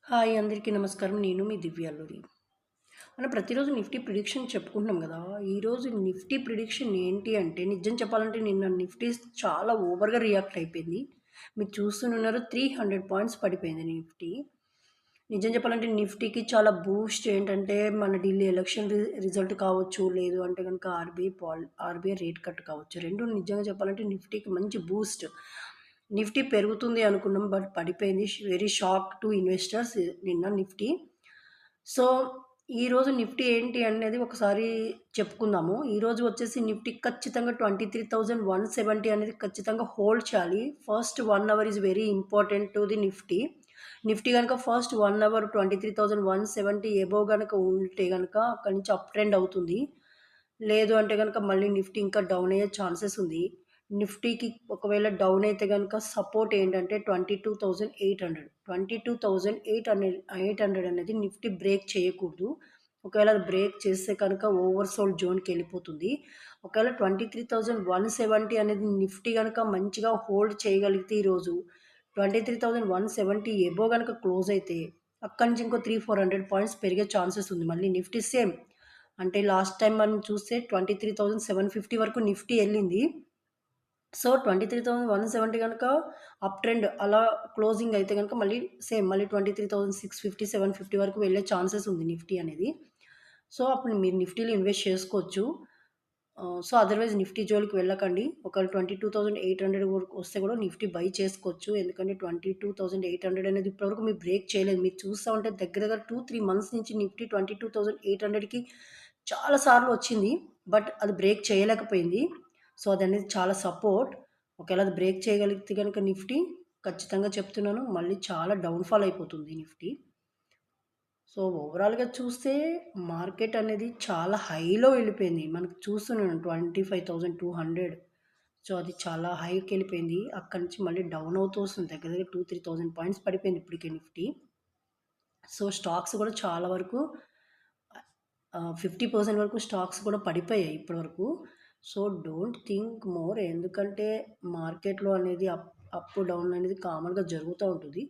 Hi అందరికీ నమస్కారం. నేను మీ దివ్య అల్లూరి. మనం ప్రతిరోజు నిఫ్టీ ప్రిడిక్షన్ చెప్పుకుంటున్నాం గదా! ఈరోజు నిఫ్టీ ప్రిడిక్షన్ ఏంటి అంటే నిజం చెప్పాలంటే నిన్న నిఫ్టీ చాలా ఓవర్‌గా రియాక్ట్ అయిపోయింది. మీరు చూస్తూనున్నారు 300 పాయింట్స్ పడిపోయింది నిఫ్టీ. నిజం చెప్పాలంటే నిఫ్టీకి చాలా బూస్ట్ ఏంటంటే మన ఢిల్లీ ఎలక్షన్ రిజల్ట్ కావచ్చు, లేదు అంటే గనుక ఆర్‌బీఐ రేట్ కట్ కావచ్చు. 2 నిజంగా చెప్పాలంటే నిఫ్టీకి మంచి బూస్ట్. నిఫ్టీ పెరుగుతుంది అనుకున్నాం. బట్ పడిపోయింది. వెరీ షాక్ టు ఇన్వెస్టర్స్ నిన్న నిఫ్టీ. సో, ఈరోజు నిఫ్టీ ఏంటి అనేది ఒకసారి చెప్పుకుందాము. ఈరోజు వచ్చేసి నిఫ్టీ ఖచ్చితంగా 23,170 అనేది ఖచ్చితంగా హోల్డ్ చేయాలి. First 1 hour is very important to the Nifty. Nifty గనక ఫస్ట్ 1 అవర్ 23,170 అబోవ్ గనక ఉంటే గనక అక్కడి నుంచి అప్ ట్రెండ్ అవుతుంది. లేదు అంటే గనక మళ్ళీ నిఫ్టీ ఇంకా డౌన్ అయ్యే ఛాన్సెస్ ఉంది. నిఫ్టీకి ఒకవేళ డౌన్ అయితే గనక సపోర్ట్ ఏంటంటే 22,800. 22,800 అనేది నిఫ్టీ బ్రేక్ చేయకూడదు. ఒకవేళ అది బ్రేక్ చేస్తే కనుక ఓవర్ సోల్డ్ జోన్‌కెళ్ళిపోతుంది. ఒకవేళ 23,170 అనేది నిఫ్టీ గనక మంచిగా హోల్డ్ చేయగలిగితే ఈరోజు 23,170 అబోవ్ గనక క్లోజ్ అయితే అక్కడి నుంచి ఇంకో 400 పాయింట్స్ పెరిగే ఛాన్సెస్ ఉంది. మళ్ళీ నిఫ్టీ సేమ్ అంటే లాస్ట్ టైమ్ మనం చూస్తే 23,750 వరకు నిఫ్టీ ఎళ్ళింది. సో, 23,170 గనక అప్ ట్రెండ్ అలా క్లోజింగ్ అయితే గనక మళ్ళీ 23,650, 750 వరకు వెళ్ళే ఛాన్సెస్ ఉంది నిఫ్టీ అనేది. సో, అప్పుడు మీరు నిఫ్టీలో ఇన్వెస్ట్ చేసుకోవచ్చు. సో, అదర్‌వైజ్ నిఫ్టీ జోలికి వెళ్ళకండి. ఒకవేళ 22,800 వరకు వస్తే కూడా నిఫ్టీ బై చేసుకోవచ్చు. ఎందుకంటే 22,800 అనేది ఇప్పటివరకు మీరు బ్రేక్ చేయలేదు. మీరు చూస్తా ఉంటే దగ్గర దగ్గర 2, 3 మంత్స్ నుంచి నిఫ్టీ 22,800కి చాలా సార్లు వచ్చింది. బట్ అది బ్రేక్ చేయలేకపోయింది. సో, అదనేది చాలా సపోర్ట్. ఒకవేళ అది బ్రేక్ చేయగలిగితే గనుక నిఫ్టీ ఖచ్చితంగా చెప్తున్నాను మళ్ళీ చాలా డౌన్‌ఫాల్ అయిపోతుంది నిఫ్టీ. సో, ఓవరాల్‌గా చూస్తే మార్కెట్ అనేది చాలా హైలో వెళ్ళిపోయింది. మనకు చూస్తున్నాను 25,200. సో, అది చాలా హైకెళ్ళిపోయింది. అక్కడి నుంచి మళ్ళీ డౌన్ అవుతూ వస్తుంది. దగ్గర దగ్గర 2, 3,000 పాయింట్స్ పడిపోయింది ఇప్పటికే నిఫ్టీ. సో, స్టాక్స్ కూడా చాలా వరకు 50% వరకు స్టాక్స్ కూడా పడిపోయాయి ఇప్పటివరకు. సో, డోంట్ థింక్ మోర్ ఎందుకంటే మార్కెట్‌లో అనేది అప్, డౌన్ అనేది కామన్‌గా జరుగుతా ఉంటది.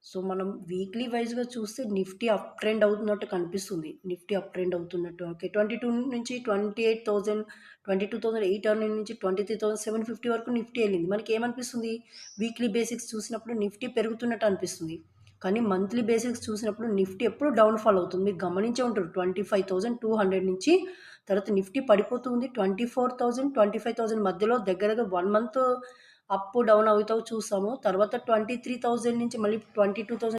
సో, మనం వీక్లీ వైస్‌గా చూస్తే నిఫ్టీ అప్ ట్రెండ్ అవుతున్నట్టు కనిపిస్తుంది. నిఫ్టీ అప్ ట్రెండ్ అవుతున్నట్టు. ఓకే. 22 నుంచి 28,000 22,800 నుంచి 23,750 వరకు నిఫ్టీ ఎళ్ళింది. మనకేమనిపిస్తుంది? వీక్లీ బేసిక్స్ చూసినప్పుడు నిఫ్టీ పెరుగుతున్నట్టు అనిపిస్తుంది. కానీ మంత్లీ బేసిక్స్ చూసినప్పుడు నిఫ్టీ ఎప్పుడు డౌన్ ఫాల్ అవుతుంది. మీరు గమనించే ఉంటారు. 25,200 నుంచి తర్వాత నిఫ్టీ పడిపోతూ ఉంది. 24,000, 25,000 మధ్యలో దగ్గర దగ్గర 1 మంత్ అప్, డౌన్ అవుతా చూసాము. తర్వాత 23,000 నుంచి మళ్ళీ 22,000